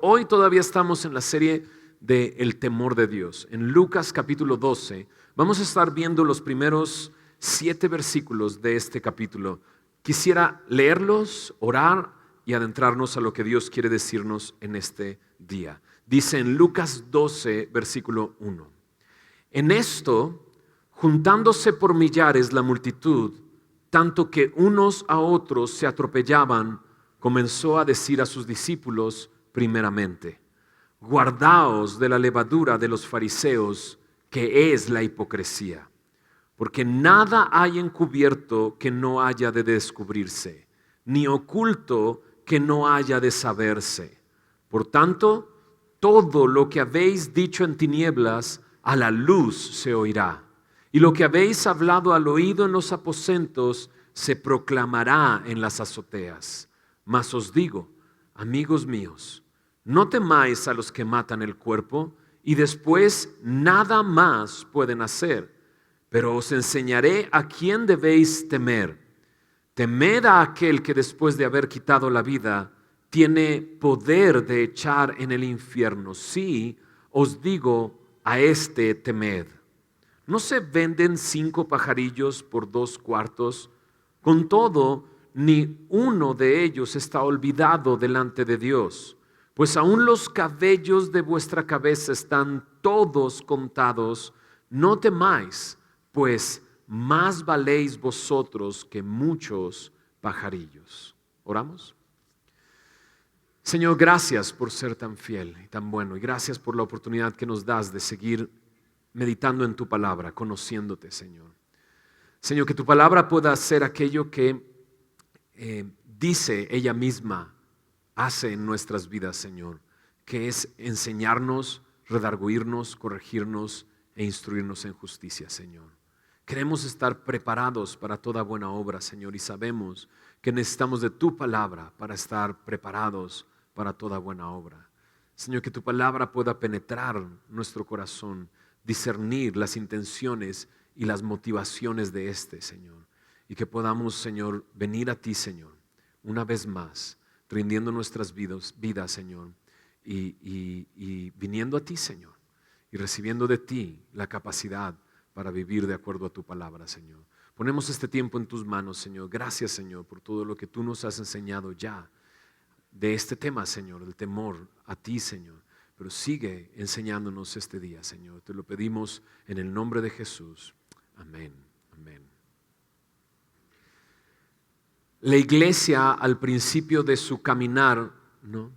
Hoy todavía estamos en la serie de El temor de Dios. En Lucas capítulo 12 vamos a estar viendo los primeros 7 versículos de este capítulo. Quisiera leerlos, orar y adentrarnos a lo que Dios quiere decirnos en este día. Dice en Lucas 12, versículo 1. En esto, juntándose por millares la multitud, tanto que unos a otros se atropellaban, comenzó a decir a sus discípulos primeramente: guardaos de la levadura de los fariseos, que es la hipocresía, porque nada hay encubierto que no haya de descubrirse, ni oculto que no haya de saberse. Por tanto, todo lo que habéis dicho en tinieblas, a la luz se oirá, y lo que habéis hablado al oído en los aposentos, se proclamará en las azoteas. Mas os digo, amigos míos, no temáis a los que matan el cuerpo, y después nada más pueden hacer, pero os enseñaré a quién debéis temer. Temed a aquel que después de haber quitado la vida, tiene poder de echar en el infierno. Sí, os digo, a este temed. ¿No se venden 5 pajarillos por 2 cuartos? Con todo, ni uno de ellos está olvidado delante de Dios. Pues aún los cabellos de vuestra cabeza están todos contados. No temáis, pues más valéis vosotros que muchos pajarillos. ¿Oramos? Señor, gracias por ser tan fiel y tan bueno, y gracias por la oportunidad que nos das de seguir meditando en tu palabra, conociéndote, Señor. Señor, que tu palabra pueda hacer aquello que dice ella misma, hace en nuestras vidas, Señor, que es enseñarnos, redarguirnos, corregirnos e instruirnos en justicia, Señor. Queremos estar preparados para toda buena obra, Señor, y sabemos que necesitamos de tu palabra para estar preparados para toda buena obra. Señor, que tu palabra pueda penetrar nuestro corazón, discernir las intenciones y las motivaciones de este, Señor, y que podamos, Señor, venir a ti, Señor, una vez más, rindiendo nuestras vidas, Señor, y viniendo a ti, Señor, y recibiendo de ti la capacidad para vivir de acuerdo a tu palabra, Señor. Ponemos este tiempo en tus manos, Señor. Gracias, Señor, por todo lo que tú nos has enseñado ya de este tema, Señor, el temor a ti, Señor. Pero sigue enseñándonos este día, Señor. Te lo pedimos en el nombre de Jesús. Amén. Amén. La iglesia al principio de su caminar, ¿no?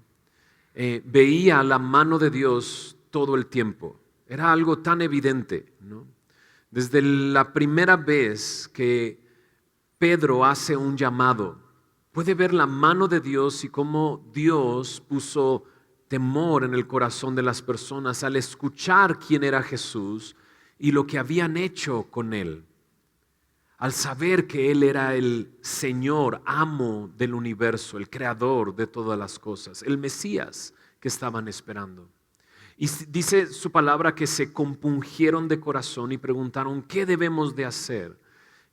Veía la mano de Dios todo el tiempo. Era algo tan evidente, ¿no? Desde la primera vez que Pedro hace un llamado, puede ver la mano de Dios y cómo Dios puso temor en el corazón de las personas al escuchar quién era Jesús y lo que habían hecho con él. Al saber que Él era el Señor, amo del universo, el creador de todas las cosas, el Mesías que estaban esperando. Y dice su palabra que se compungieron de corazón y preguntaron: ¿qué debemos de hacer?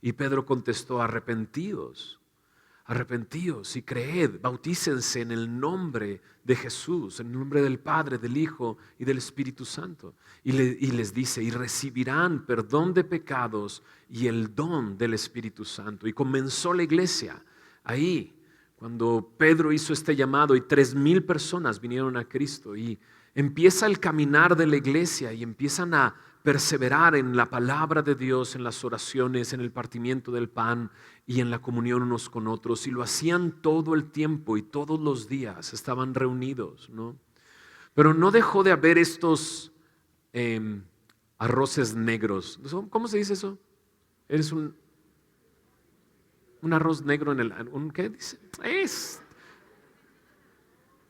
Y Pedro contestó: arrepentidos y creed, bautícense en el nombre de Jesús, en el nombre del Padre, del Hijo y del Espíritu Santo. Y les dice: y recibirán perdón de pecados y el don del Espíritu Santo. Y comenzó la iglesia ahí, cuando Pedro hizo este llamado y 3,000 personas vinieron a Cristo. Y empieza el caminar de la iglesia y empiezan a perseverar en la palabra de Dios, en las oraciones, en el partimiento del pan y en la comunión unos con otros. Y lo hacían todo el tiempo y todos los días estaban reunidos, ¿no? Pero no dejó de haber estos arroces negros. ¿Cómo se dice eso? Eres un arroz negro en el... ¿Qué dice? Es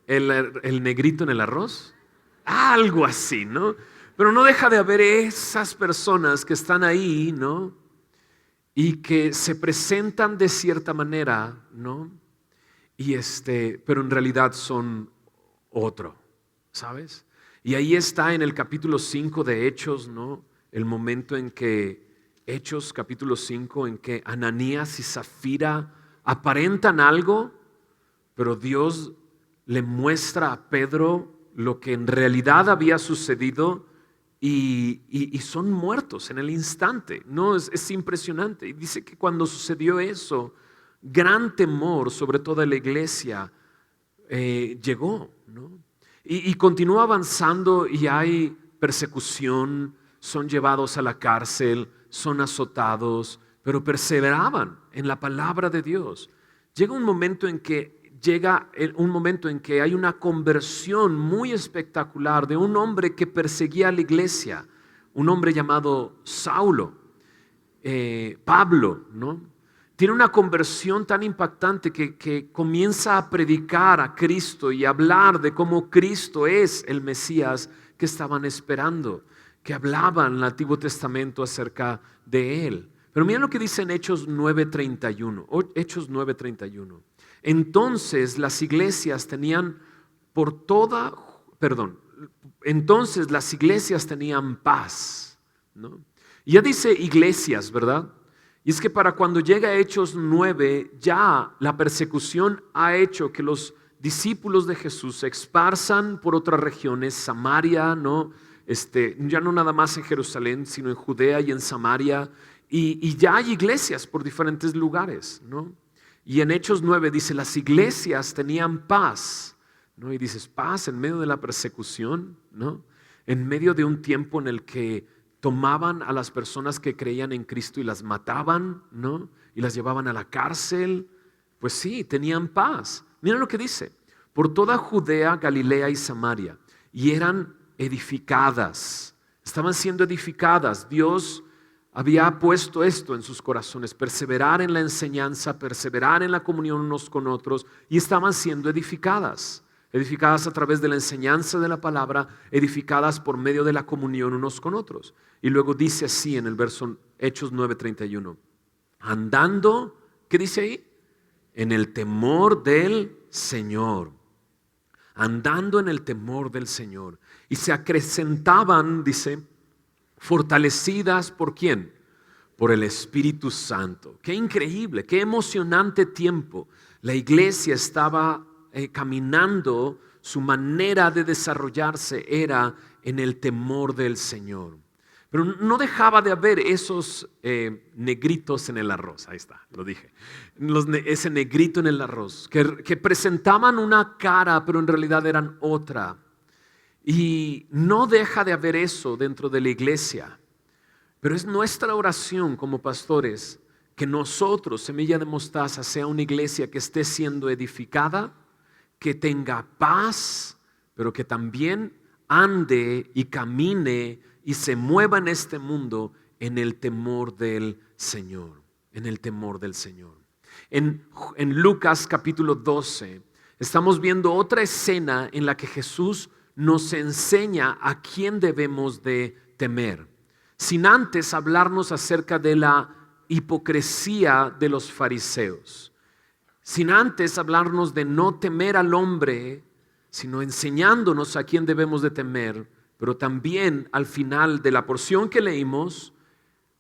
el negrito en el arroz. Algo así, ¿no? Pero no deja de haber esas personas que están ahí, ¿no? Y que se presentan de cierta manera, ¿no? Pero en realidad son otro, ¿sabes? Y ahí está en el capítulo 5 de Hechos, ¿no? El momento en que, Hechos capítulo 5, en que Ananías y Zafira aparentan algo, pero Dios le muestra a Pedro lo que en realidad había sucedido y son muertos en el instante. No, es impresionante. Y dice que cuando sucedió eso, gran temor sobre toda la iglesia llegó, ¿no? Y continúa avanzando y hay persecución, son llevados a la cárcel, son azotados, pero perseveraban en la palabra de Dios. Llega un momento en que hay una conversión muy espectacular de un hombre que perseguía a la iglesia, un hombre llamado Saulo, Pablo, ¿no? Tiene una conversión tan impactante que comienza a predicar a Cristo y a hablar de cómo Cristo es el Mesías que estaban esperando, que hablaban en el Antiguo Testamento acerca de él. Pero miren lo que dice en Hechos 9:31. Entonces las iglesias tenían entonces las iglesias tenían paz, ¿no? Y ya dice iglesias, ¿verdad? Y es que para cuando llega a Hechos 9, ya la persecución ha hecho que los discípulos de Jesús se esparzan por otras regiones, Samaria, ¿no? Ya no nada más en Jerusalén, sino en Judea y en Samaria, y ya hay iglesias por diferentes lugares, ¿no? Y en Hechos 9 dice, las iglesias tenían paz, ¿no? Y dices, paz en medio de la persecución, ¿no? En medio de un tiempo en el que tomaban a las personas que creían en Cristo y las mataban, ¿no? Y las llevaban a la cárcel. Pues sí, tenían paz. Mira lo que dice, por toda Judea, Galilea y Samaria, y eran edificadas, estaban siendo edificadas. Dios había puesto esto en sus corazones, perseverar en la enseñanza, perseverar en la comunión unos con otros, y estaban siendo edificadas a través de la enseñanza de la palabra, edificadas por medio de la comunión unos con otros. Y luego dice así en el verso Hechos 9:31, andando, ¿qué dice ahí? En el temor del Señor. Andando en el temor del Señor. Y se acrecentaban, dice, fortalecidas ¿por quién? Por el Espíritu Santo. Qué increíble, qué emocionante tiempo. La iglesia estaba caminando, su manera de desarrollarse era en el temor del Señor. Pero no dejaba de haber esos negritos en el arroz, ahí está, lo dije, ese negrito en el arroz, que presentaban una cara, pero en realidad eran otra. Y no deja de haber eso dentro de la iglesia, pero es nuestra oración como pastores que nosotros, Semilla de Mostaza, sea una iglesia que esté siendo edificada, que tenga paz, pero que también ande y camine y se mueva en este mundo en el temor del Señor, en el temor del Señor. En Lucas capítulo 12 estamos viendo otra escena en la que Jesús nos enseña a quién debemos de temer, sin antes hablarnos acerca de la hipocresía de los fariseos, sin antes hablarnos de no temer al hombre, sino enseñándonos a quién debemos de temer, pero también al final de la porción que leímos,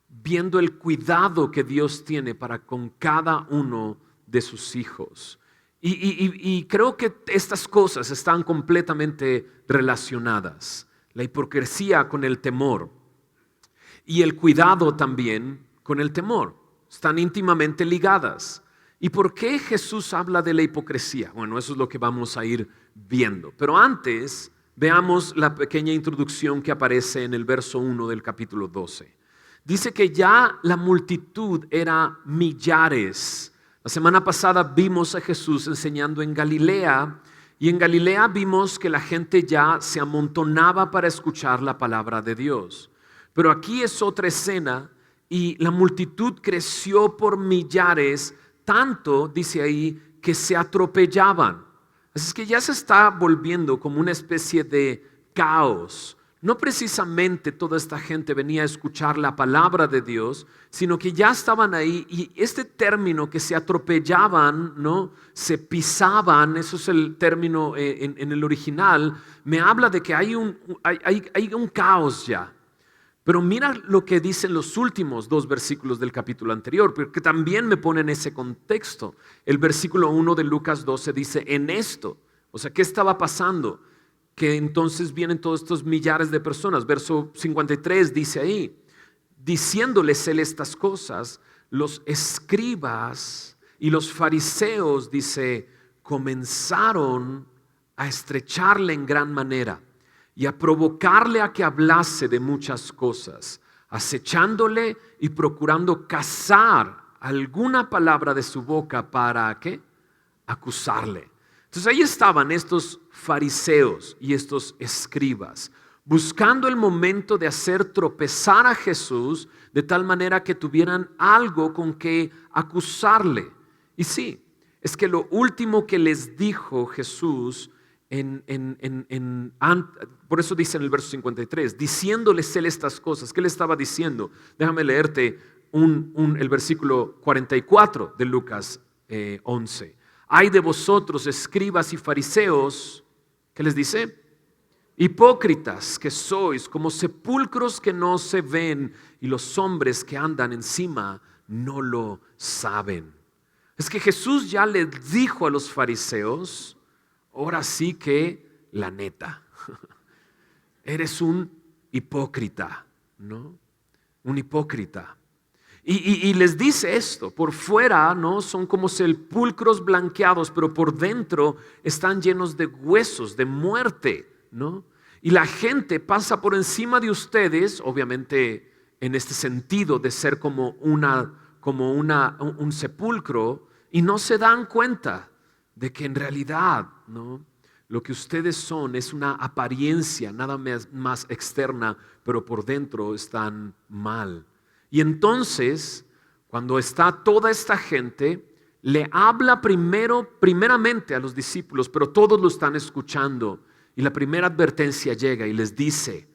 viendo el cuidado que Dios tiene para con cada uno de sus hijos. Y creo que estas cosas están completamente relacionadas. La hipocresía con el temor y el cuidado también con el temor. Están íntimamente ligadas. ¿Y por qué Jesús habla de la hipocresía? Bueno, eso es lo que vamos a ir viendo. Pero antes, veamos la pequeña introducción que aparece en el verso 1 del capítulo 12. Dice que ya la multitud era millares. La semana pasada vimos a Jesús enseñando en Galilea, y en Galilea vimos que la gente ya se amontonaba para escuchar la palabra de Dios. Pero aquí es otra escena y la multitud creció por millares, tanto, dice ahí, que se atropellaban. Así es que ya se está volviendo como una especie de caos. No precisamente toda esta gente venía a escuchar la palabra de Dios, sino que ya estaban ahí, y este término que se atropellaban, ¿no? Se pisaban, eso es el término en el original, me habla de que hay un caos ya. Pero mira lo que dicen los últimos 2 versículos del capítulo anterior, porque también me pone en ese contexto. El versículo 1 de Lucas 12 dice, en esto, O sea, ¿qué estaba pasando? Que entonces vienen todos estos millares de personas. Verso 53 dice ahí, diciéndoles él estas cosas, los escribas y los fariseos, dice, comenzaron a estrecharle en gran manera y a provocarle a que hablase de muchas cosas, acechándole y procurando cazar alguna palabra de su boca para ¿qué? Acusarle. Entonces ahí estaban estos fariseos y estos escribas, buscando el momento de hacer tropezar a Jesús de tal manera que tuvieran algo con que acusarle. Y sí, es que lo último que les dijo Jesús, por eso dice en el verso 53, diciéndoles él estas cosas, ¿qué le estaba diciendo? Déjame leerte el versículo 44 de Lucas 11. Ay de vosotros, escribas y fariseos, ¿qué les dice? Hipócritas que sois, como sepulcros que no se ven, y los hombres que andan encima no lo saben. Es que Jesús ya les dijo a los fariseos, ahora sí que la neta, eres un hipócrita, ¿no? Un hipócrita. Y les dice esto, por fuera no son como sepulcros blanqueados, pero por dentro están llenos de huesos, de muerte, ¿no? Y la gente pasa por encima de ustedes, obviamente en este sentido de ser como un sepulcro, y no se dan cuenta de que en realidad, ¿no?, lo que ustedes son es una apariencia nada más externa, pero por dentro están mal. Y entonces, cuando está toda esta gente, le habla primeramente a los discípulos, pero todos lo están escuchando. Y la primera advertencia llega y les dice,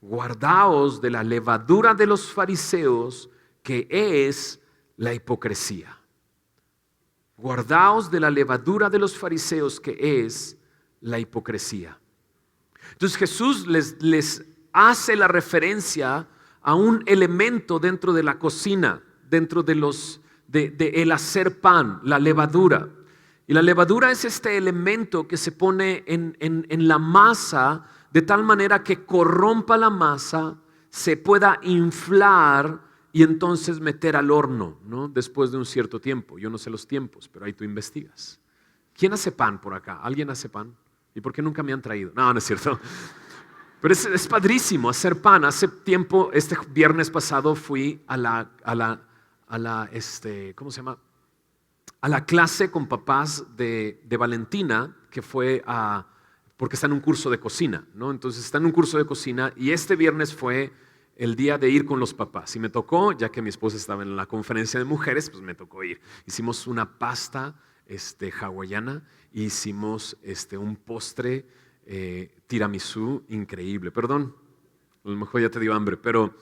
guardaos de la levadura de los fariseos, que es la hipocresía. Guardaos de la levadura de los fariseos, que es la hipocresía. Entonces Jesús les hace la referencia a un elemento dentro de la cocina, dentro de el hacer pan, la levadura. Y la levadura es este elemento que se pone en la masa de tal manera que corrompa la masa, se pueda inflar y entonces meter al horno, ¿no?, después de un cierto tiempo. Yo no sé los tiempos, pero ahí tú investigas. ¿Quién hace pan por acá? ¿Alguien hace pan? ¿Y por qué nunca me han traído? No, no es cierto. Pero es padrísimo hacer pan. Hace tiempo, este viernes pasado, fui a la ¿cómo se llama? A la clase con papás de Valentina, que fue porque está en un curso de cocina, ¿no? Entonces está en un curso de cocina y este viernes fue el día de ir con los papás. Y me tocó, ya que mi esposa estaba en la conferencia de mujeres, pues me tocó ir. Hicimos una pasta hawaiana, hicimos un postre tiramisú increíble. Perdón, a lo mejor ya te dio hambre, pero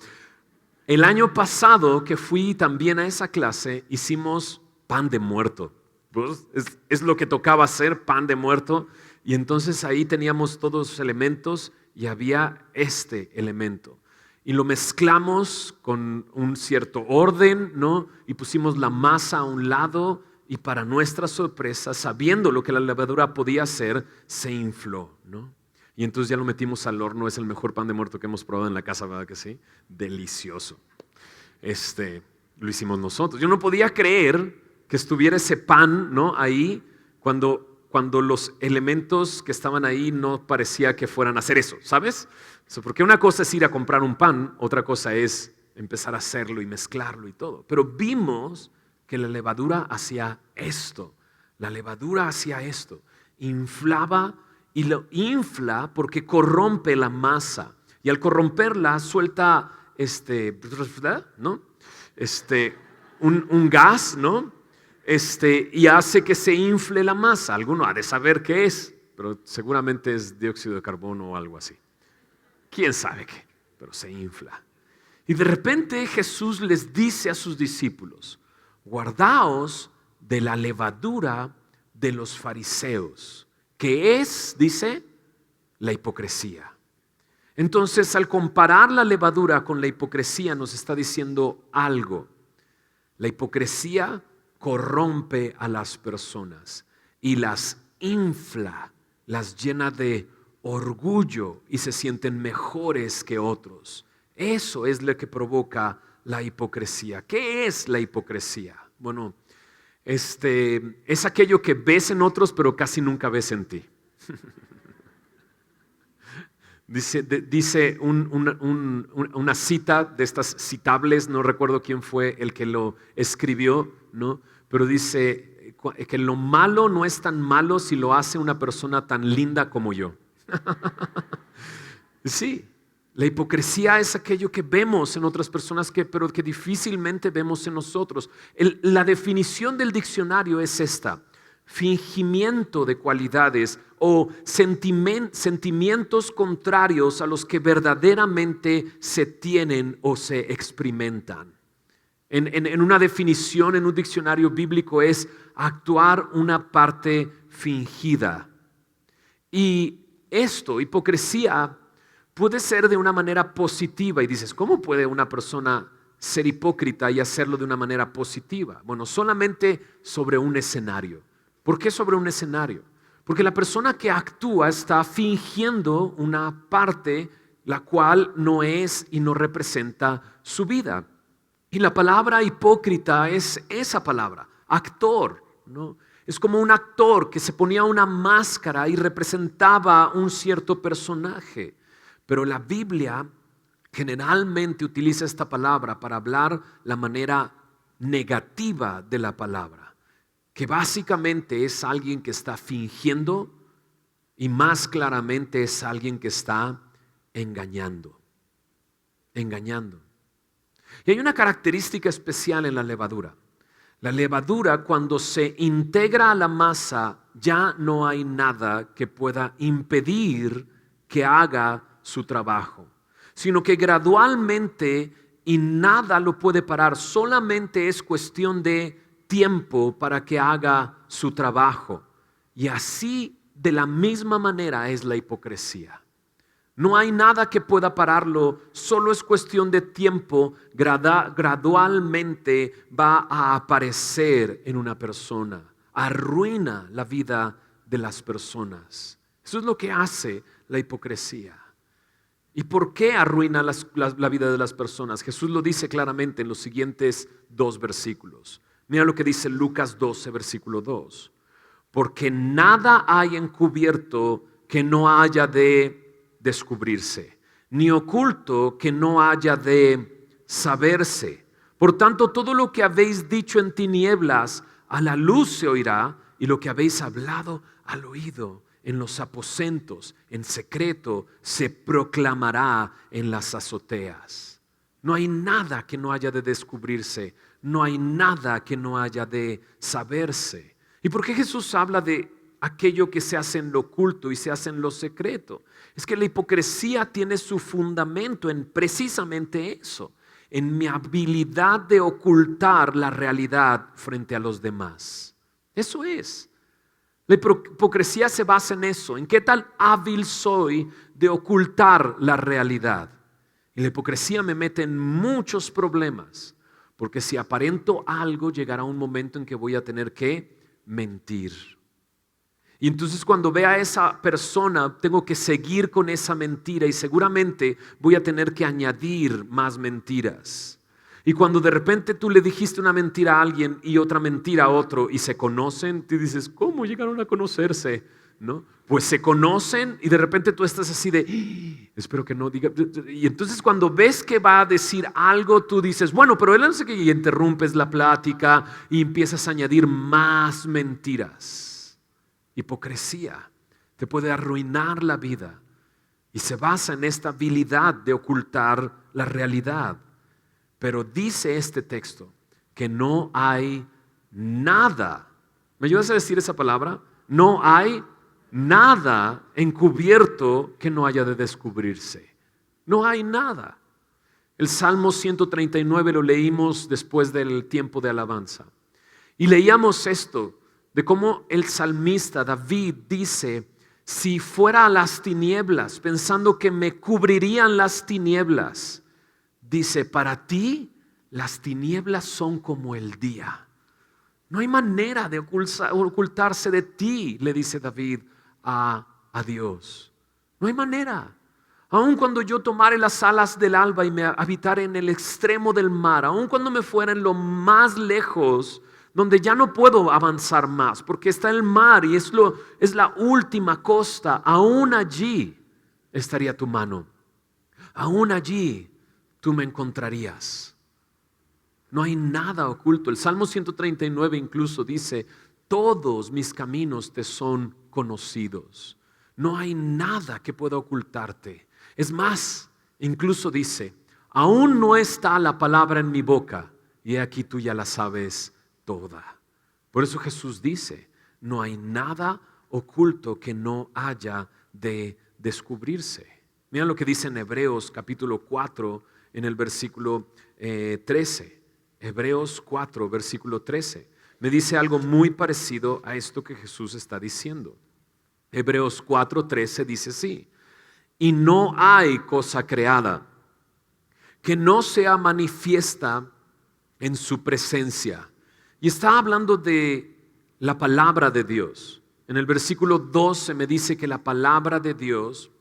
el año pasado que fui también a esa clase, hicimos pan de muerto. Pues es lo que tocaba hacer, pan de muerto. Y entonces ahí teníamos todos los elementos y había este elemento. Y lo mezclamos con un cierto orden, ¿no? Y pusimos la masa a un lado y para nuestra sorpresa, sabiendo lo que la levadura podía hacer, se infló, ¿no? Y entonces ya lo metimos al horno. Es el mejor pan de muerto que hemos probado en la casa, ¿verdad que sí? Delicioso. Lo hicimos nosotros. Yo no podía creer que estuviera ese pan, ¿no?, ahí cuando los elementos que estaban ahí no parecía que fueran a hacer eso, ¿sabes? Porque una cosa es ir a comprar un pan, otra cosa es empezar a hacerlo y mezclarlo y todo. Pero vimos que la levadura hacía esto. La levadura hacía esto. Inflaba y lo infla porque corrompe la masa. Y al corromperla suelta ¿no? Un gas, ¿no? Y hace que se infle la masa. Alguno ha de saber qué es, pero seguramente es dióxido de carbono o algo así. ¿Quién sabe qué? Pero se infla. Y de repente Jesús les dice a sus discípulos, guardaos de la levadura de los fariseos, que es, dice, la hipocresía. Entonces, al comparar la levadura con la hipocresía, nos está diciendo algo. La hipocresía corrompe a las personas y las infla las llena de orgullo y se sienten mejores que otros. Eso es lo que provoca la hipocresía. ¿Qué es la hipocresía? Bueno, es aquello que ves en otros pero casi nunca ves en ti. Dice una cita de estas citables, no recuerdo quién fue el que lo escribió, ¿no? Pero dice que lo malo no es tan malo si lo hace una persona tan linda como yo. Sí, la hipocresía es aquello que vemos en otras personas, pero que difícilmente vemos en nosotros. La definición del diccionario es esta: fingimiento de cualidades o sentimientos contrarios a los que verdaderamente se tienen o se experimentan. En una definición en un diccionario bíblico es actuar una parte fingida. Y esto, hipocresía, puede ser de una manera positiva. Y dices, ¿cómo puede una persona ser hipócrita y hacerlo de una manera positiva? Bueno, solamente sobre un escenario. ¿Por qué sobre un escenario? Porque la persona que actúa está fingiendo una parte la cual no es y no representa su vida. Y la palabra hipócrita es esa palabra, actor, ¿no? Es como un actor que se ponía una máscara y representaba un cierto personaje. Pero la Biblia generalmente utiliza esta palabra para hablar la manera negativa de la palabra, que básicamente es alguien que está fingiendo y más claramente es alguien que está engañando. Engañando. Y hay una característica especial en la levadura. La levadura, cuando se integra a la masa, ya no hay nada que pueda impedir que haga su trabajo, sino que gradualmente, y nada lo puede parar, solamente es cuestión de tiempo para que haga su trabajo. Y así, de la misma manera, es la hipocresía. No hay nada que pueda pararlo, solo es cuestión de tiempo, gradualmente va a aparecer en una persona, arruina la vida de las personas. Eso es lo que hace la hipocresía. ¿Y por qué arruina la vida de las personas? Jesús lo dice claramente en los siguientes 2 versículos. Mira lo que dice Lucas 12, versículo 2. Porque nada hay encubierto que no haya de descubrirse, ni oculto que no haya de saberse. Por tanto, todo lo que habéis dicho en tinieblas, a la luz se oirá, y lo que habéis hablado al oído en los aposentos, en secreto, se proclamará en las azoteas. No hay nada que no haya de descubrirse, no hay nada que no haya de saberse. ¿Y por qué Jesús habla de aquello que se hace en lo oculto y se hace en lo secreto? Es que la hipocresía tiene su fundamento en precisamente eso, en mi habilidad de ocultar la realidad frente a los demás. Eso es. La hipocresía se basa en eso, en qué tal hábil soy de ocultar la realidad. Y la hipocresía me mete en muchos problemas, porque si aparento algo, llegará un momento en que voy a tener que mentir. Y entonces cuando vea a esa persona, tengo que seguir con esa mentira y seguramente voy a tener que añadir más mentiras. Y cuando de repente tú le dijiste una mentira a alguien y otra mentira a otro y se conocen, tú dices, ¿cómo llegaron a conocerse? ¿No? Pues se conocen y de repente tú estás así de, espero que no diga. Y entonces cuando ves que va a decir algo, tú dices, bueno, pero él no sé qué, y interrumpes la plática y empiezas a añadir más mentiras. Hipocresía te puede arruinar la vida y se basa en esta habilidad de ocultar la realidad. Pero dice este texto que no hay nada. ¿Me ayudas a decir esa palabra? No hay nada encubierto que no haya de descubrirse. No hay nada. El Salmo 139 lo leímos después del tiempo de alabanza. Y leíamos esto, de cómo el salmista David dice, si fuera a las tinieblas, pensando que me cubrirían las tinieblas, dice, para ti las tinieblas son como el día. No hay manera de ocultarse de ti, le dice David a a Dios. No hay manera. Aun cuando yo tomare las alas del alba y me habitare en el extremo del mar, aun cuando me fuera en lo más lejos, donde ya no puedo avanzar más, porque está el mar y es la última costa, aún allí estaría tu mano. Aún allí tú me encontrarías. No hay nada oculto. El Salmo 139 incluso dice, todos mis caminos te son conocidos. No hay nada que pueda ocultarte. Es más, incluso dice, aún no está la palabra en mi boca y aquí tú ya la sabes toda. Por eso Jesús dice, no hay nada oculto que no haya de descubrirse. Mira lo que dice en Hebreos capítulo 4 en el versículo 13. Hebreos 4 versículo 13. Me dice algo muy parecido a esto que Jesús está diciendo. Hebreos 4:13 dice así, y no hay cosa creada que no sea manifiesta en su presencia. Y está hablando de la palabra de Dios. En el versículo 12 me dice que la palabra de Dios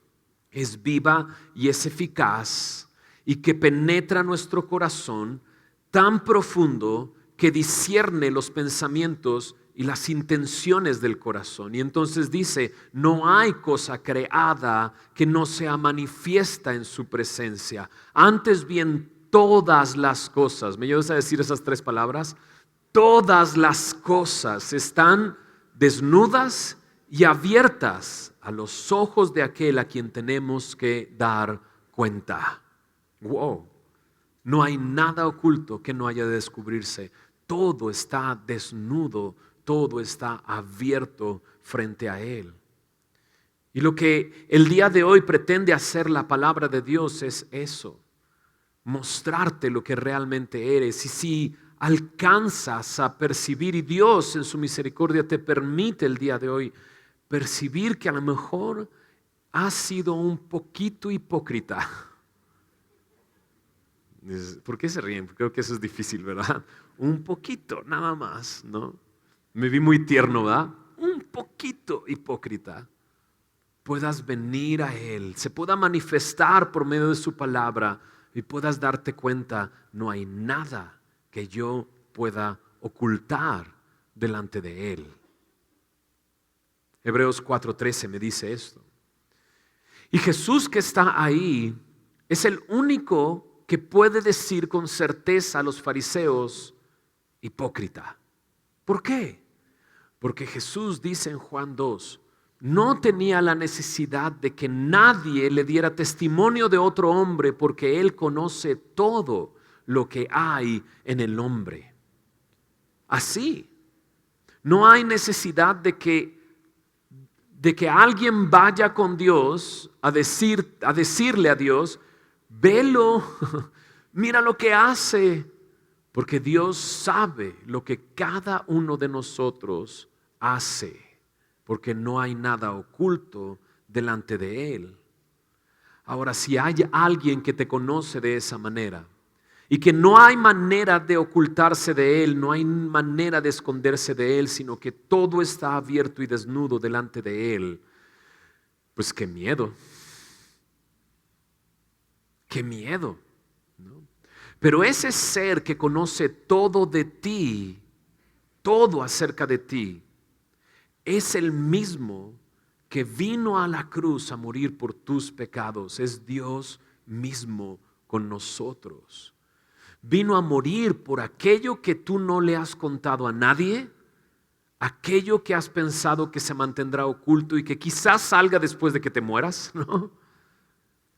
es viva y es eficaz y que penetra nuestro corazón tan profundo que discierne los pensamientos y las intenciones del corazón. Y entonces dice, no hay cosa creada que no sea manifiesta en su presencia. Antes bien, todas las cosas, ¿me ayudas a decir esas tres palabras? Todas las cosas están desnudas y abiertas a los ojos de aquel a quien tenemos que dar cuenta. Wow. No hay nada oculto que no haya de descubrirse. Todo está desnudo, todo está abierto frente a Él. Y lo que el día de hoy pretende hacer la palabra de Dios es eso, mostrarte lo que realmente eres. Y si alcanzas a percibir, y Dios en su misericordia te permite el día de hoy percibir que a lo mejor has sido un poquito hipócrita. ¿Por qué se ríen? Creo que eso es difícil, ¿verdad? Un poquito, nada más, ¿no? Me vi muy tierno, ¿verdad? Un poquito hipócrita. Puedas venir a Él, se pueda manifestar por medio de su palabra y puedas darte cuenta, no hay nada que yo pueda ocultar delante de Él. Hebreos 4:13 me dice esto. Y Jesús que está ahí es el único que puede decir con certeza a los fariseos, hipócrita. ¿Por qué? Porque Jesús dice en Juan 2, no tenía la necesidad de que nadie le diera testimonio de otro hombre porque Él conoce todo lo que hay en el hombre. Así, no hay necesidad de que alguien vaya con Dios a decirle a Dios, velo, mira lo que hace, porque Dios sabe lo que cada uno de nosotros hace, porque no hay nada oculto delante de Él. Ahora, si hay alguien que te conoce de esa manera y que no hay manera de ocultarse de Él, no hay manera de esconderse de Él, sino que todo está abierto y desnudo delante de Él, pues qué miedo. Qué miedo, ¿no? Pero ese ser que conoce todo de ti, todo acerca de ti, es el mismo que vino a la cruz a morir por tus pecados. Es Dios mismo con nosotros. Vino a morir por aquello que tú no le has contado a nadie, aquello que has pensado que se mantendrá oculto y que quizás salga después de que te mueras, ¿no?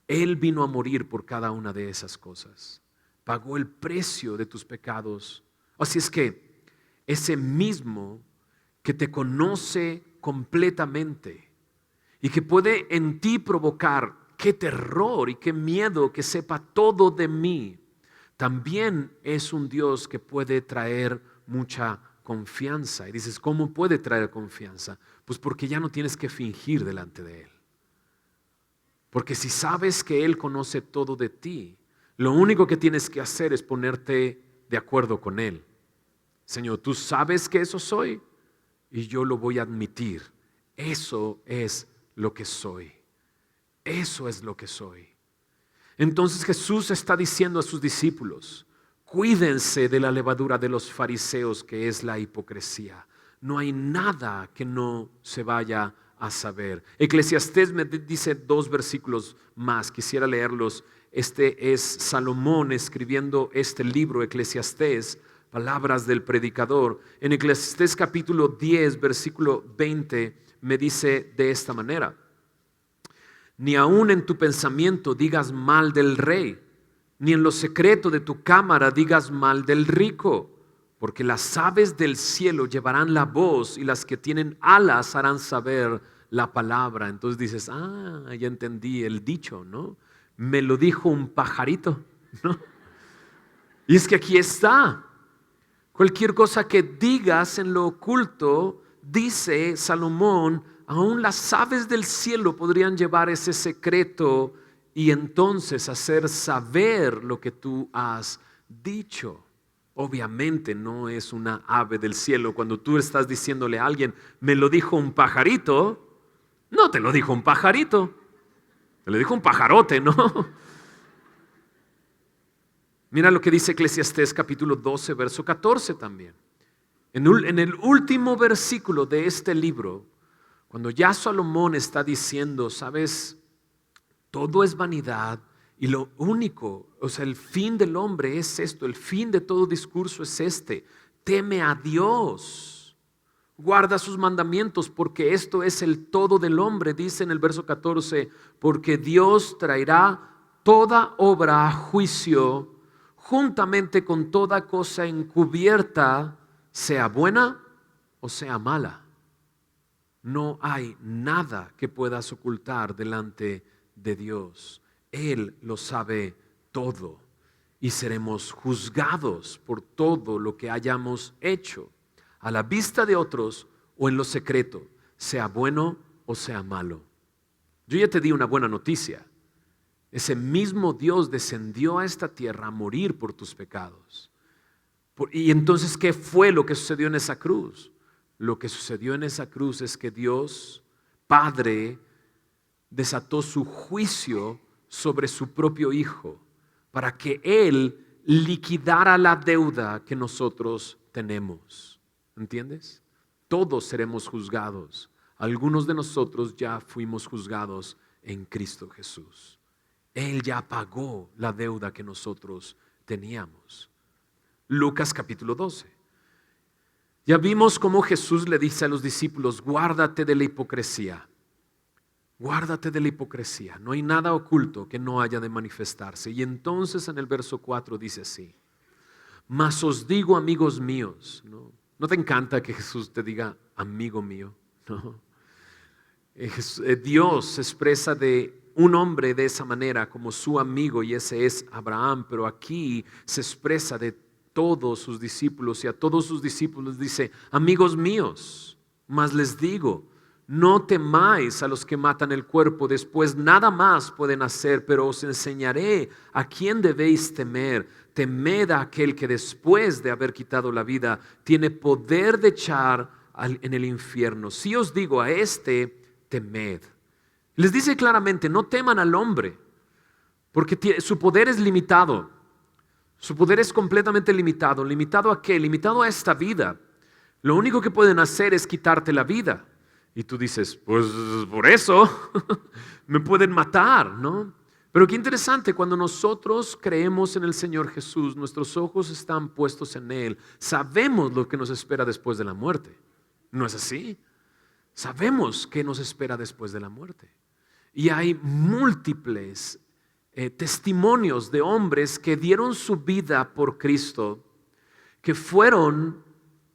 Él vino a morir por cada una de esas cosas. Pagó el precio de tus pecados. Así es que ese mismo que te conoce completamente y que puede en ti provocar qué terror y qué miedo que sepa todo de mí, también es un Dios que puede traer mucha confianza. Y dices, ¿cómo puede traer confianza? Pues porque ya no tienes que fingir delante de Él. Porque si sabes que Él conoce todo de ti, lo único que tienes que hacer es ponerte de acuerdo con Él. Señor, tú sabes que eso soy y yo lo voy a admitir. Eso es lo que soy. Eso es lo que soy. Entonces Jesús está diciendo a sus discípulos, cuídense de la levadura de los fariseos, que es la hipocresía. No hay nada que no se vaya a saber. Eclesiastés me dice 2 versículos más, quisiera leerlos. Este es Salomón escribiendo este libro, Eclesiastés, palabras del predicador. En Eclesiastés capítulo 10, versículo 20, me dice de esta manera: ni aun en tu pensamiento digas mal del rey, ni en lo secreto de tu cámara digas mal del rico, porque las aves del cielo llevarán la voz y las que tienen alas harán saber la palabra. Entonces dices, ya entendí el dicho, ¿no? Me lo dijo un pajarito, ¿no? Y es que aquí está. Cualquier cosa que digas en lo oculto, dice Salomón, aún las aves del cielo podrían llevar ese secreto y entonces hacer saber lo que tú has dicho. Obviamente no es una ave del cielo. Cuando tú estás diciéndole a alguien, me lo dijo un pajarito, no te lo dijo un pajarito, te lo dijo un pajarote, ¿no? Mira lo que dice Eclesiastés capítulo 12, verso 14 también. En el último versículo de este libro, cuando ya Salomón está diciendo, sabes, todo es vanidad y lo único, o sea, el fin del hombre es esto, el fin de todo discurso es este: teme a Dios, guarda sus mandamientos, porque esto es el todo del hombre. Dice en el verso 14, porque Dios traerá toda obra a juicio, juntamente con toda cosa encubierta, sea buena o sea mala. No hay nada que puedas ocultar delante de Dios. Él lo sabe todo y seremos juzgados por todo lo que hayamos hecho, a la vista de otros o en lo secreto, sea bueno o sea malo. Yo ya te di una buena noticia. Ese mismo Dios descendió a esta tierra a morir por tus pecados. Y entonces, ¿qué fue lo que sucedió en esa cruz? Lo que sucedió en esa cruz es que Dios, Padre, desató su juicio sobre su propio Hijo para que Él liquidara la deuda que nosotros tenemos. ¿Entiendes? Todos seremos juzgados. Algunos de nosotros ya fuimos juzgados en Cristo Jesús. Él ya pagó la deuda que nosotros teníamos. Lucas capítulo 12. Ya vimos cómo Jesús le dice a los discípulos, guárdate de la hipocresía. Guárdate de la hipocresía. No hay nada oculto que no haya de manifestarse. Y entonces en el verso 4 dice así: mas os digo, amigos míos. ¿No te encanta que Jesús te diga amigo mío? No. Dios se expresa de un hombre de esa manera como su amigo, y ese es Abraham, pero aquí se expresa de todos sus discípulos, y a todos sus discípulos dice, amigos míos, mas les digo, no temáis a los que matan el cuerpo, después nada más pueden hacer, pero os enseñaré a quién debéis temer. Temed a aquel que después de haber quitado la vida tiene poder de echar en el infierno. Si os digo a este, temed. Les dice claramente, no teman al hombre, porque su poder es limitado. Su poder es completamente limitado. ¿Limitado a qué? Limitado a esta vida. Lo único que pueden hacer es quitarte la vida. Y tú dices, pues por eso me pueden matar, ¿no? Pero qué interesante, cuando nosotros creemos en el Señor Jesús, nuestros ojos están puestos en Él. Sabemos lo que nos espera después de la muerte. ¿No es así? Sabemos qué nos espera después de la muerte. Y hay múltiples testimonios de hombres que dieron su vida por Cristo, que fueron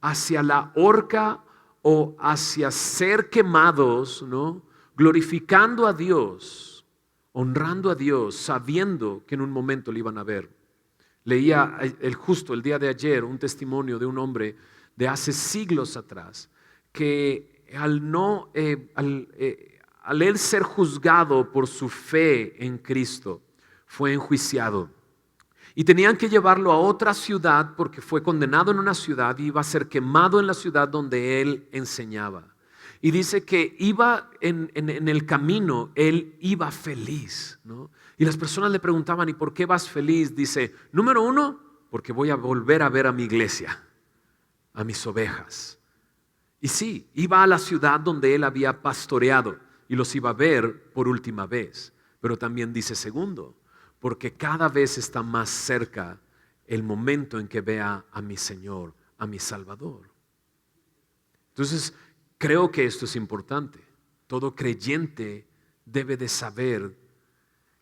hacia la horca o hacia ser quemados, ¿no? Glorificando a Dios, honrando a Dios, sabiendo que en un momento le iban a ver. Leía el día de ayer un testimonio de un hombre de hace siglos atrás, que al él ser juzgado por su fe en Cristo, fue enjuiciado. Y tenían que llevarlo a otra ciudad porque fue condenado en una ciudad y iba a ser quemado en la ciudad donde él enseñaba. Y dice que iba en el camino, él iba feliz, ¿no? Y las personas le preguntaban, ¿y por qué vas feliz? Dice, número uno, porque voy a volver a ver a mi iglesia, a mis ovejas. Y sí, iba a la ciudad donde él había pastoreado y los iba a ver por última vez. Pero también dice segundo, porque cada vez está más cerca el momento en que vea a mi Señor, a mi Salvador. Entonces, creo que esto es importante. Todo creyente debe de saber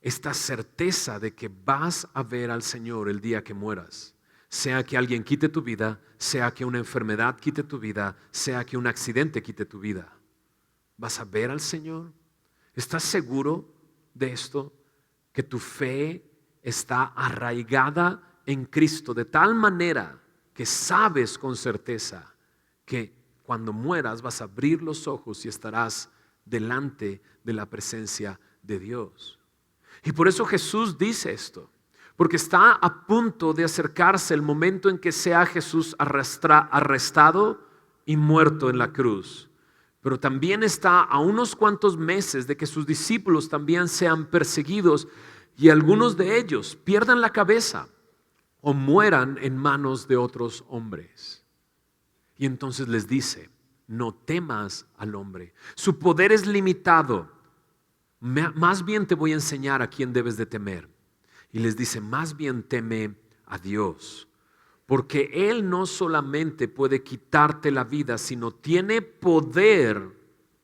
esta certeza de que vas a ver al Señor el día que mueras. Sea que alguien quite tu vida, sea que una enfermedad quite tu vida, sea que un accidente quite tu vida. ¿Vas a ver al Señor? ¿Estás seguro de esto? Que tu fe está arraigada en Cristo de tal manera que sabes con certeza que cuando mueras vas a abrir los ojos y estarás delante de la presencia de Dios. Y por eso Jesús dice esto, porque está a punto de acercarse el momento en que sea Jesús arrestado y muerto en la cruz. Pero también está a unos cuantos meses de que sus discípulos también sean perseguidos y algunos de ellos pierdan la cabeza o mueran en manos de otros hombres. Y entonces les dice, no temas al hombre, su poder es limitado, más bien te voy a enseñar a quién debes de temer. Y les dice, más bien teme a Dios, porque Él no solamente puede quitarte la vida, sino tiene poder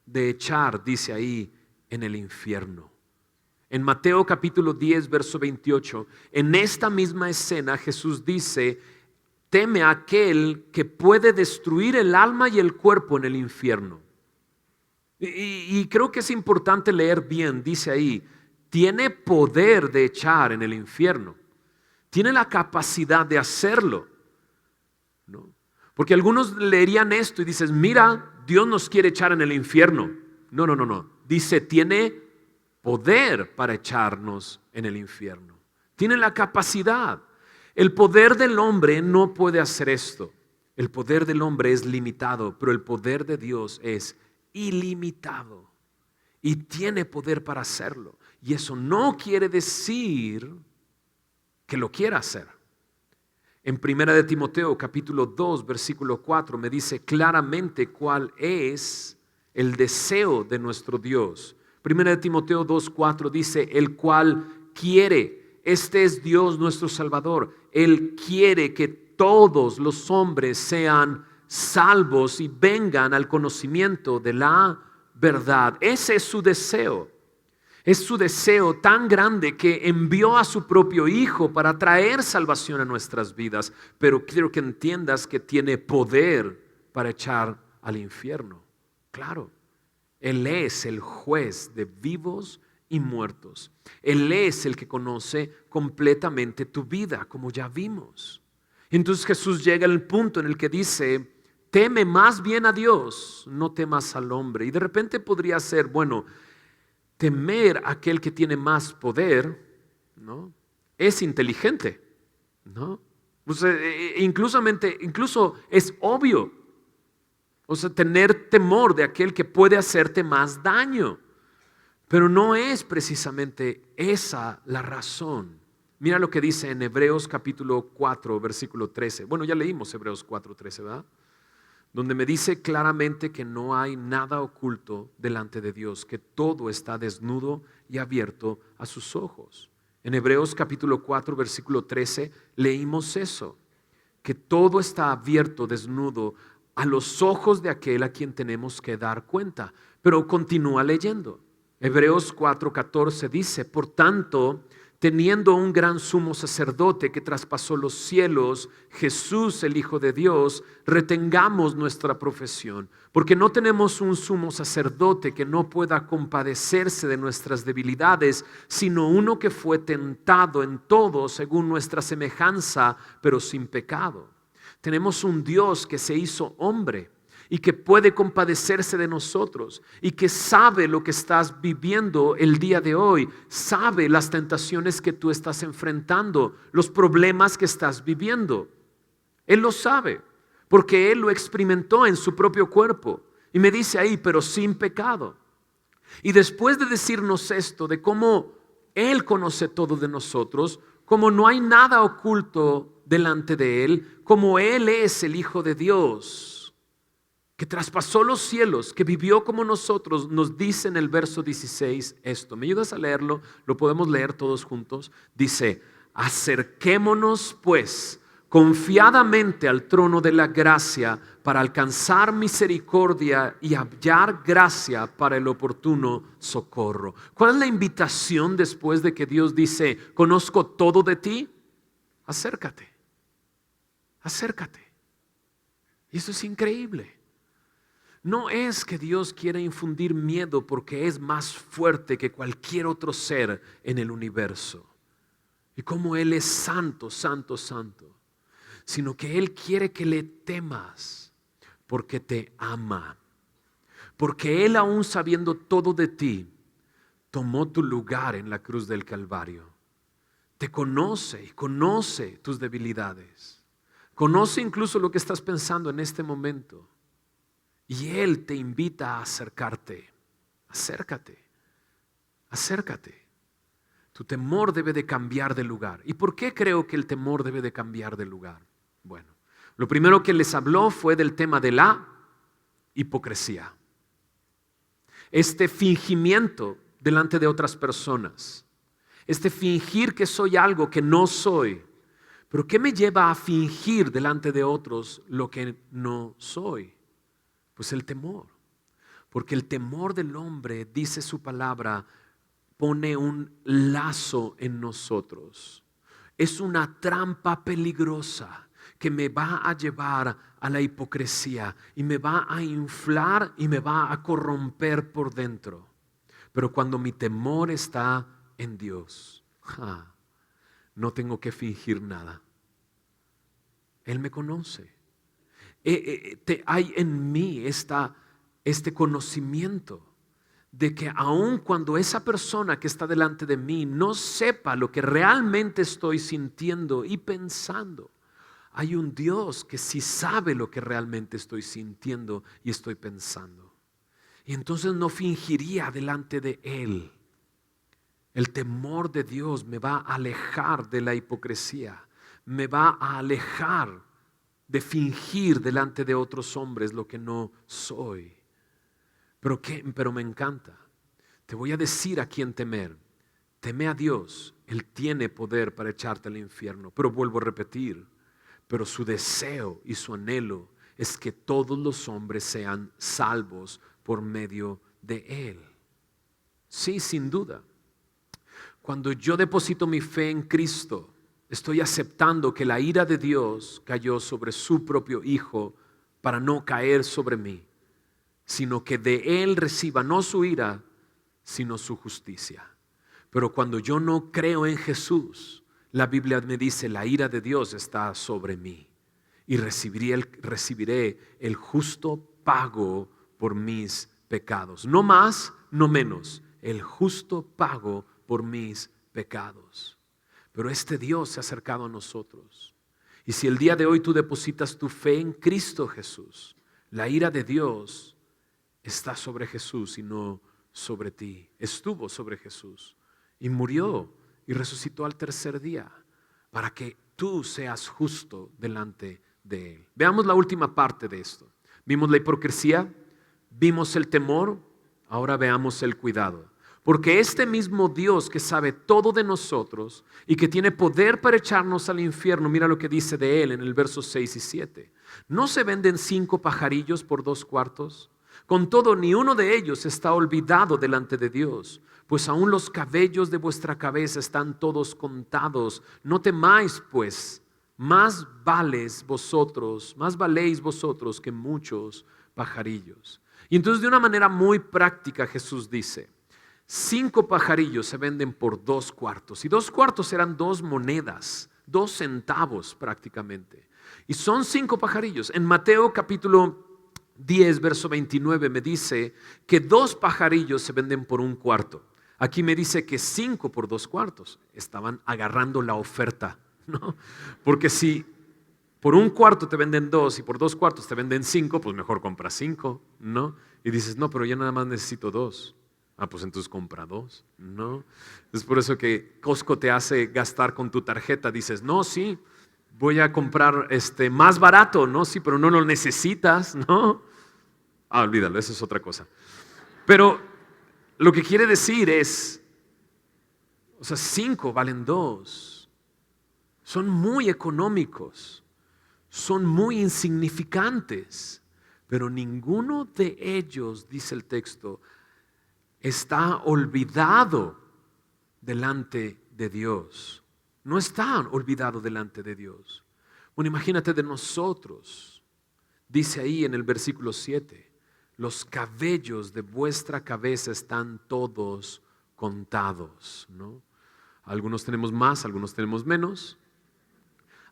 de echar, dice ahí, en el infierno. En Mateo capítulo 10, verso 28, en esta misma escena Jesús dice, teme a aquel que puede destruir el alma y el cuerpo en el infierno. Y creo que es importante leer bien, dice ahí, tiene poder de echar en el infierno. Tiene la capacidad de hacerlo, ¿no? Porque algunos leerían esto y dices, mira, Dios nos quiere echar en el infierno. No. Dice, tiene poder para echarnos en el infierno. Tiene la capacidad. El poder del hombre no puede hacer esto. El poder del hombre es limitado, pero el poder de Dios es ilimitado. Y tiene poder para hacerlo. Y eso no quiere decir que lo quiera hacer. En 1 de Timoteo capítulo 2 versículo 4 me dice claramente cuál es el deseo de nuestro Dios. 1 de Timoteo 2:4 dice, el cual quiere, este es Dios nuestro Salvador, Él quiere que todos los hombres sean salvos y vengan al conocimiento de la verdad. Ese es su deseo. Es su deseo tan grande que envió a su propio Hijo para traer salvación a nuestras vidas. Pero quiero que entiendas que tiene poder para echar al infierno. Claro, Él es el juez de vivos y muertos. Él es el que conoce completamente tu vida, como ya vimos. Entonces Jesús llega al punto en el que dice, teme más bien a Dios, no temas al hombre. Y de repente podría ser, bueno, temer a aquel que tiene más poder, ¿no? Es inteligente, ¿no? O sea, incluso es obvio. O sea, tener temor de aquel que puede hacerte más daño. Pero no es precisamente esa la razón. Mira lo que dice en Hebreos capítulo 4, versículo 13. Bueno, ya leímos Hebreos 4, 13, ¿verdad? Donde me dice claramente que no hay nada oculto delante de Dios, que todo está desnudo y abierto a sus ojos. En Hebreos capítulo 4, versículo 13, leímos eso, que todo está abierto, desnudo, a los ojos de aquel a quien tenemos que dar cuenta. Pero continúa leyendo. Hebreos 4, 14 dice, por tanto, teniendo un gran sumo sacerdote que traspasó los cielos, Jesús el Hijo de Dios, retengamos nuestra profesión, porque no tenemos un sumo sacerdote que no pueda compadecerse de nuestras debilidades, sino uno que fue tentado en todo según nuestra semejanza, pero sin pecado. Tenemos un Dios que se hizo hombre y que puede compadecerse de nosotros y que sabe lo que estás viviendo el día de hoy, sabe las tentaciones que tú estás enfrentando, los problemas que estás viviendo. Él lo sabe porque Él lo experimentó en su propio cuerpo. Y me dice ahí, pero sin pecado. Y después de decirnos esto, de cómo Él conoce todo de nosotros, como no hay nada oculto delante de Él, como Él es el Hijo de Dios, que traspasó los cielos, que vivió como nosotros, nos dice en el verso 16 esto. ¿Me ayudas a leerlo? Lo podemos leer todos juntos. Dice, acerquémonos pues confiadamente al trono de la gracia para alcanzar misericordia y hallar gracia para el oportuno socorro. ¿Cuál es la invitación después de que Dios dice, conozco todo de ti? Acércate, acércate. Y eso es increíble. No es que Dios quiera infundir miedo porque es más fuerte que cualquier otro ser en el universo. Y como Él es santo, santo, santo. Sino que Él quiere que le temas porque te ama. Porque Él, aún sabiendo todo de ti, tomó tu lugar en la cruz del Calvario. Te conoce y conoce tus debilidades. Conoce incluso lo que estás pensando en este momento. Y Él te invita a acercarte. Acércate, acércate. Tu temor debe de cambiar de lugar. ¿Y por qué creo que el temor debe de cambiar de lugar? Bueno, lo primero que les habló fue del tema de la hipocresía. Este fingimiento delante de otras personas. Este fingir que soy algo que no soy. Pero ¿qué me lleva a fingir delante de otros lo que no soy? Pues el temor. Porque el temor del hombre, dice su palabra, pone un lazo en nosotros. Es una trampa peligrosa que me va a llevar a la hipocresía y me va a inflar y me va a corromper por dentro. Pero cuando mi temor está en Dios, no tengo que fingir nada. Él me conoce. Hay en mí este conocimiento de que aun cuando esa persona que está delante de mí no sepa lo que realmente estoy sintiendo y pensando, hay un Dios que sí sabe lo que realmente estoy sintiendo y estoy pensando. Y entonces no fingiría delante de Él. El temor de Dios me va a alejar de la hipocresía, me va a alejar de fingir delante de otros hombres lo que no soy. Pero me encanta. Te voy a decir a quién temer. Teme a Dios. Él tiene poder para echarte al infierno. Pero vuelvo a repetir. Pero su deseo y su anhelo es que todos los hombres sean salvos por medio de Él. Sí, sin duda. Cuando yo deposito mi fe en Cristo, estoy aceptando que la ira de Dios cayó sobre su propio Hijo para no caer sobre mí, sino que de Él reciba no su ira, sino su justicia. Pero cuando yo no creo en Jesús, la Biblia me dice, la ira de Dios está sobre mí y recibiré el justo pago por mis pecados. No más, no menos, el justo pago por mis pecados. Pero este Dios se ha acercado a nosotros. Y si el día de hoy tú depositas tu fe en Cristo Jesús, la ira de Dios está sobre Jesús y no sobre ti. Estuvo sobre Jesús y murió y resucitó al tercer día para que tú seas justo delante de Él. Veamos la última parte de esto. Vimos la hipocresía, vimos el temor, ahora veamos el cuidado. Porque este mismo Dios que sabe todo de nosotros y que tiene poder para echarnos al infierno, mira lo que dice de Él en el verso 6 y 7. ¿No se venden 5 pajarillos por 2 cuartos? Con todo, ni uno de ellos está olvidado delante de Dios, pues aún los cabellos de vuestra cabeza están todos contados. No temáis, pues, más valéis vosotros que muchos pajarillos. Y entonces de una manera muy práctica Jesús dice, 5 pajarillos se venden por 2 cuartos. Y 2 cuartos eran 2 monedas, 2 centavos prácticamente. Y son 5 pajarillos. En Mateo capítulo 10, verso 29 me dice que 2 pajarillos se venden por 1 cuarto. Aquí me dice que 5 por 2 cuartos. Estaban agarrando la oferta, ¿no? Porque si por 1/4 te venden 2 y por 2/4 te venden 5, pues mejor compra 5, ¿no? Y dices, no, pero yo nada más necesito 2. Ah, pues entonces compra 2, ¿no? Es por eso que Costco te hace gastar con tu tarjeta. Dices, no, sí, voy a comprar más barato, ¿no? Sí, pero no lo necesitas, ¿no? Ah, olvídalo, eso es otra cosa. Pero lo que quiere decir es, o sea, 5 valen 2. Son muy económicos, son muy insignificantes, pero ninguno de ellos, dice el texto, está olvidado delante de Dios. No están olvidados delante de Dios. Bueno, imagínate de nosotros. Dice ahí en el versículo 7, los cabellos de vuestra cabeza están todos contados, ¿no? Algunos tenemos más, algunos tenemos menos.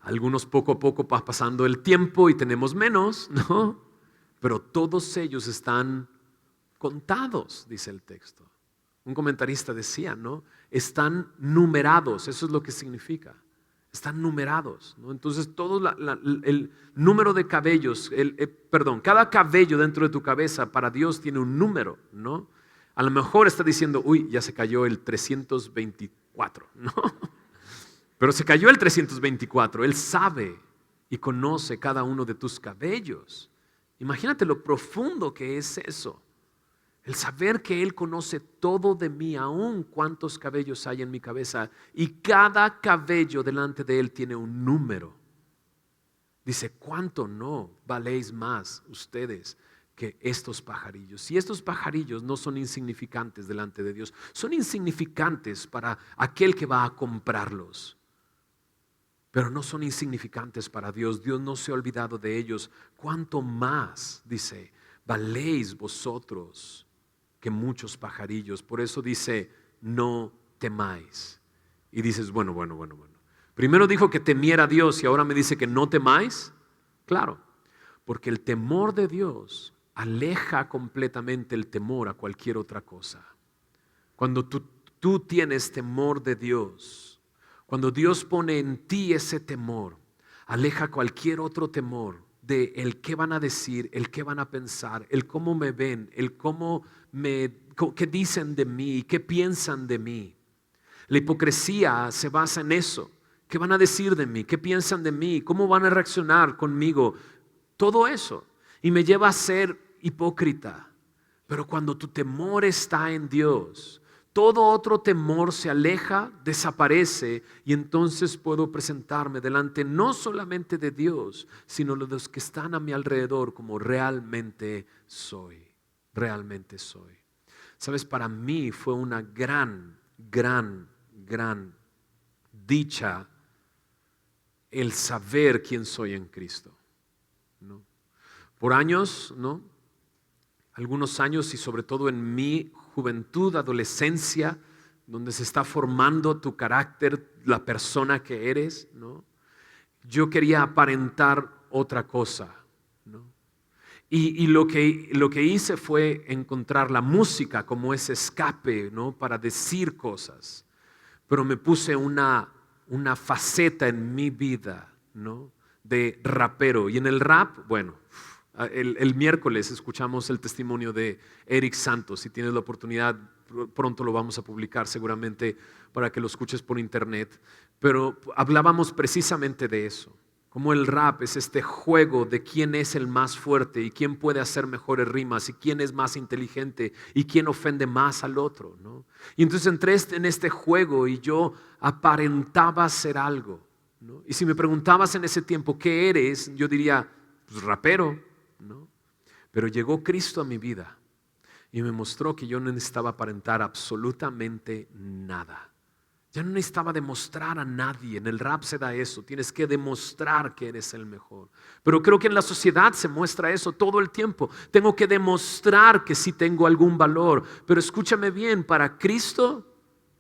Algunos poco a poco va pasando el tiempo y tenemos menos, ¿no? Pero todos ellos están contados, dice el texto. Un comentarista decía, ¿no? Están numerados, eso es lo que significa. Están numerados, ¿no? Entonces, todo el número de cabellos, cada cabello dentro de tu cabeza para Dios tiene un número, ¿no? A lo mejor está diciendo, uy, ya se cayó el 324, ¿no? Pero se cayó el 324. Él sabe y conoce cada uno de tus cabellos. Imagínate lo profundo que es eso. El saber que Él conoce todo de mí, aún cuántos cabellos hay en mi cabeza. Y cada cabello delante de Él tiene un número. Dice, ¿cuánto no valéis más ustedes que estos pajarillos? Y estos pajarillos no son insignificantes delante de Dios. Son insignificantes para aquel que va a comprarlos. Pero no son insignificantes para Dios. Dios no se ha olvidado de ellos. ¿Cuánto más, dice, valéis vosotros que muchos pajarillos? Por eso dice, no temáis. Y dices, bueno. Primero dijo que temiera a Dios y ahora me dice que no temáis. Claro, porque el temor de Dios aleja completamente el temor a cualquier otra cosa. Cuando tú tienes temor de Dios, cuando Dios pone en ti ese temor, aleja cualquier otro temor de el qué van a decir, el qué van a pensar, el cómo me ven, el qué dicen de mí, qué piensan de mí. La hipocresía se basa en eso. ¿Qué van a decir de mí? ¿Qué piensan de mí? ¿Cómo van a reaccionar conmigo? Todo eso. Y me lleva a ser hipócrita. Pero cuando tu temor está en Dios, todo otro temor se aleja, desaparece y entonces puedo presentarme delante no solamente de Dios, sino de los que están a mi alrededor como realmente soy. Realmente soy. Sabes, para mí fue una gran dicha el saber quién soy en Cristo, ¿no? Por años, ¿no? Algunos años y sobre todo en mi juventud, adolescencia, donde se está formando tu carácter, la persona que eres, ¿no? Yo quería aparentar otra cosa, ¿no? Y lo que hice fue encontrar la música como ese escape, ¿no? Para decir cosas. Pero me puse una faceta en mi vida, ¿no? De rapero. Y en el rap, bueno, el miércoles escuchamos el testimonio de Eric Santos. Si tienes la oportunidad, pronto lo vamos a publicar seguramente para que lo escuches por internet. Pero hablábamos precisamente de eso. Como el rap es este juego de quién es el más fuerte y quién puede hacer mejores rimas y quién es más inteligente y quién ofende más al otro, ¿no? Y entonces entré en este juego y yo aparentaba ser algo, ¿no? Y si me preguntabas en ese tiempo ¿qué eres? Yo diría, pues rapero, ¿no? Pero llegó Cristo a mi vida y me mostró que yo no necesitaba aparentar absolutamente nada. Ya no necesitaba demostrar a nadie. En el rap se da eso. Tienes que demostrar que eres el mejor. Pero creo que en la sociedad se muestra eso todo el tiempo. Tengo que demostrar que sí tengo algún valor. Pero escúchame bien, para Cristo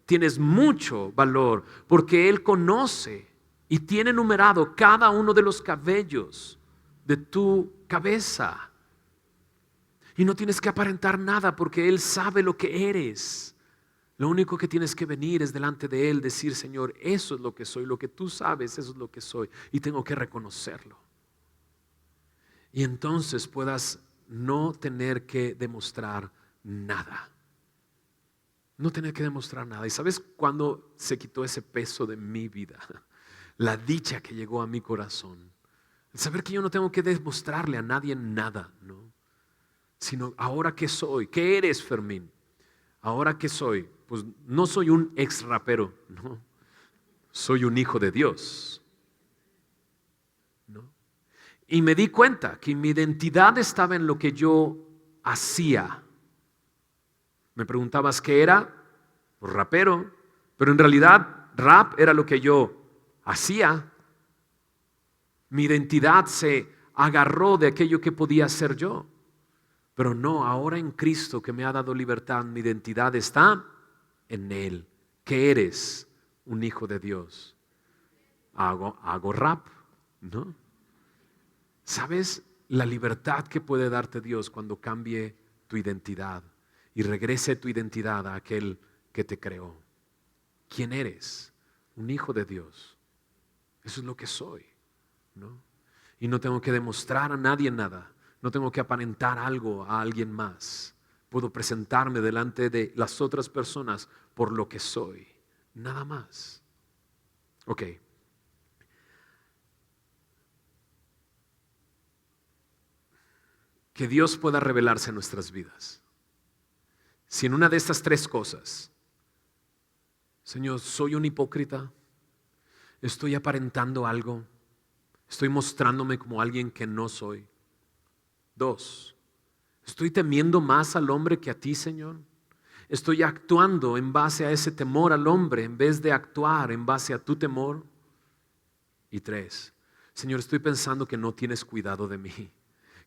tienes mucho valor porque Él conoce y tiene numerado cada uno de los cabellos de tu cabeza. Y no tienes que aparentar nada porque Él sabe lo que eres. Lo único que tienes que venir es delante de Él, decir, Señor, eso es lo que soy, lo que tú sabes, eso es lo que soy, y tengo que reconocerlo. y entonces puedas no tener que demostrar nada. No tener que demostrar nada. ¿Y sabes cuándo se quitó ese peso de mi vida? La dicha que llegó a mi corazón. El saber que yo no tengo que demostrarle a nadie nada, ¿no? Sino ahora que soy. ¿Qué eres, Fermín? Ahora que soy. Pues no soy un ex rapero, ¿no? Soy un hijo de Dios, ¿no? Y me di cuenta que mi identidad estaba en lo que yo hacía. Me preguntabas qué era, pues rapero, pero en realidad rap era lo que yo hacía. Mi identidad se agarró de aquello que podía ser yo. Pero no, ahora en Cristo que me ha dado libertad, mi identidad está en Él. ¿Qué eres? Un hijo de Dios. Hago rap, ¿no? ¿Sabes la libertad que puede darte Dios cuando cambie tu identidad y regrese tu identidad a aquel que te creó? ¿Quién eres? Un hijo de Dios. Eso es lo que soy, ¿no? Y no tengo que demostrar a nadie nada. No tengo que aparentar algo a alguien más. Puedo presentarme delante de las otras personas por lo que soy. Nada más. Ok. Que Dios pueda revelarse en nuestras vidas. Si en una de estas tres cosas, Señor, soy un hipócrita, estoy aparentando algo, estoy mostrándome como alguien que no soy. 2, estoy temiendo más al hombre que a ti, Señor. Estoy actuando en base a ese temor al hombre en vez de actuar en base a tu temor. Y 3, Señor, estoy pensando que no tienes cuidado de mí,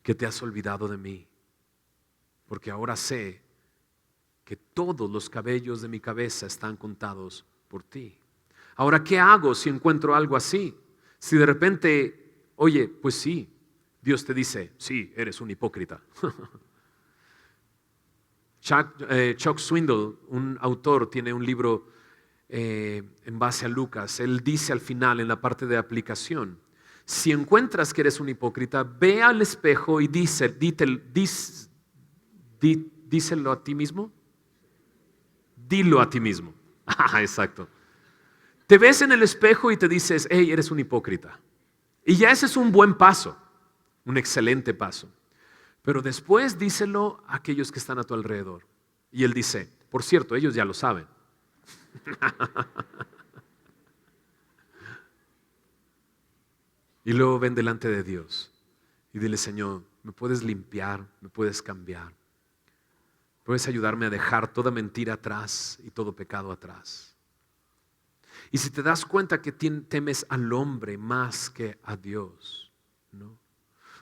que te has olvidado de mí, porque ahora sé que todos los cabellos de mi cabeza están contados por ti. Ahora, ¿qué hago si encuentro algo así? Si de repente, oye, pues sí, Dios te dice, sí, eres un hipócrita. Chuck Swindoll, un autor, tiene un libro en base a Lucas. Él dice al final, en la parte de aplicación, si encuentras que eres un hipócrita, ve al espejo y díselo a ti mismo. Dilo a ti mismo. Exacto. Te ves en el espejo y te dices, hey, eres un hipócrita. Y ya ese es un buen paso, un excelente paso. Pero después díselo a aquellos que están a tu alrededor. Y él dice, por cierto, ellos ya lo saben. Y luego ven delante de Dios y dile, Señor, ¿me puedes limpiar? ¿Me puedes cambiar? ¿Puedes ayudarme a dejar toda mentira atrás y todo pecado atrás? Y si te das cuenta que temes al hombre más que a Dios, ¿no?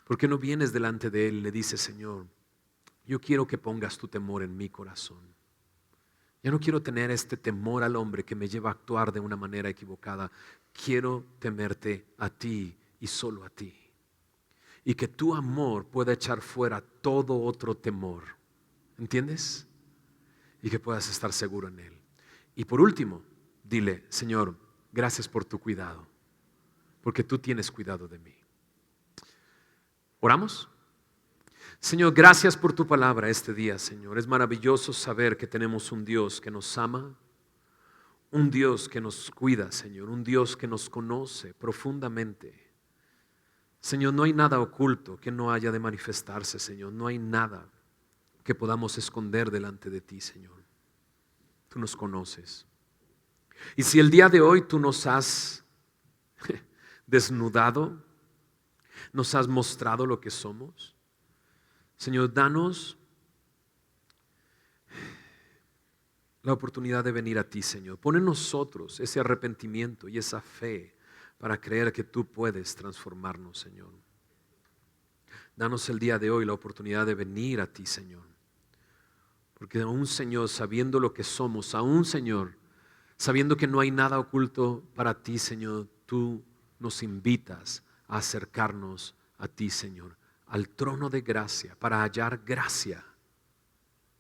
¿Por qué no vienes delante de Él y le dices, Señor, yo quiero que pongas tu temor en mi corazón? Ya no quiero tener este temor al hombre que me lleva a actuar de una manera equivocada. Quiero temerte a ti y solo a ti. Y que tu amor pueda echar fuera todo otro temor. ¿Entiendes? Y que puedas estar seguro en Él. Y por último, dile, Señor, gracias por tu cuidado, porque tú tienes cuidado de mí. ¿Oramos? Señor, gracias por tu palabra este día, Señor. Es maravilloso saber que tenemos un Dios que nos ama, un Dios que nos cuida, Señor, un Dios que nos conoce profundamente. Señor, no hay nada oculto que no haya de manifestarse, Señor. No hay nada que podamos esconder delante de ti, Señor. Tú nos conoces. Y si el día de hoy tú nos has desnudado, nos has mostrado lo que somos, Señor, danos la oportunidad de venir a ti, Señor. Pon en nosotros ese arrepentimiento y esa fe para creer que tú puedes transformarnos, Señor. Danos el día de hoy la oportunidad de venir a ti, Señor. Porque aún, Señor, sabiendo lo que somos, aún, Señor, sabiendo que no hay nada oculto para ti, Señor, tú nos invitas a acercarnos a ti, Señor, al trono de gracia, para hallar gracia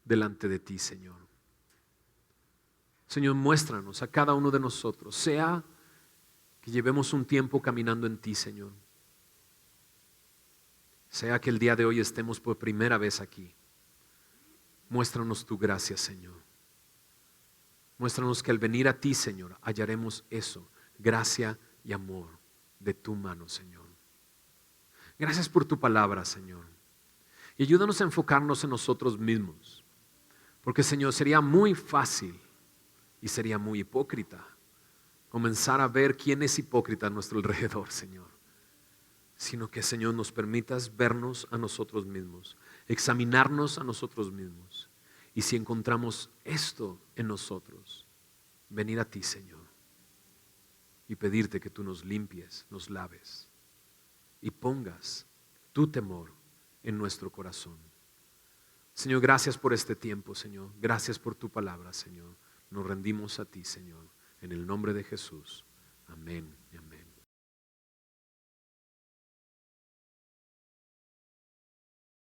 delante de ti, Señor. Señor, muéstranos a cada uno de nosotros, sea que llevemos un tiempo caminando en ti, Señor, Sea que el día de hoy estemos por primera vez aquí. Muéstranos tu gracia, Señor. Muéstranos que al venir a ti, Señor, hallaremos eso, gracia y amor de tu mano, Señor. Gracias por tu palabra, Señor. Y ayúdanos a enfocarnos en nosotros mismos. Porque, Señor, sería muy fácil y sería muy hipócrita comenzar a ver quién es hipócrita a nuestro alrededor, Señor. Sino que, Señor, nos permitas vernos a nosotros mismos, examinarnos a nosotros mismos. Y si encontramos esto en nosotros, venir a ti, Señor, y pedirte que tú nos limpies, nos laves y pongas tu temor en nuestro corazón. Señor, gracias por este tiempo, Señor. Gracias por tu palabra, Señor. Nos rendimos a ti, Señor. En el nombre de Jesús. Amén y amén.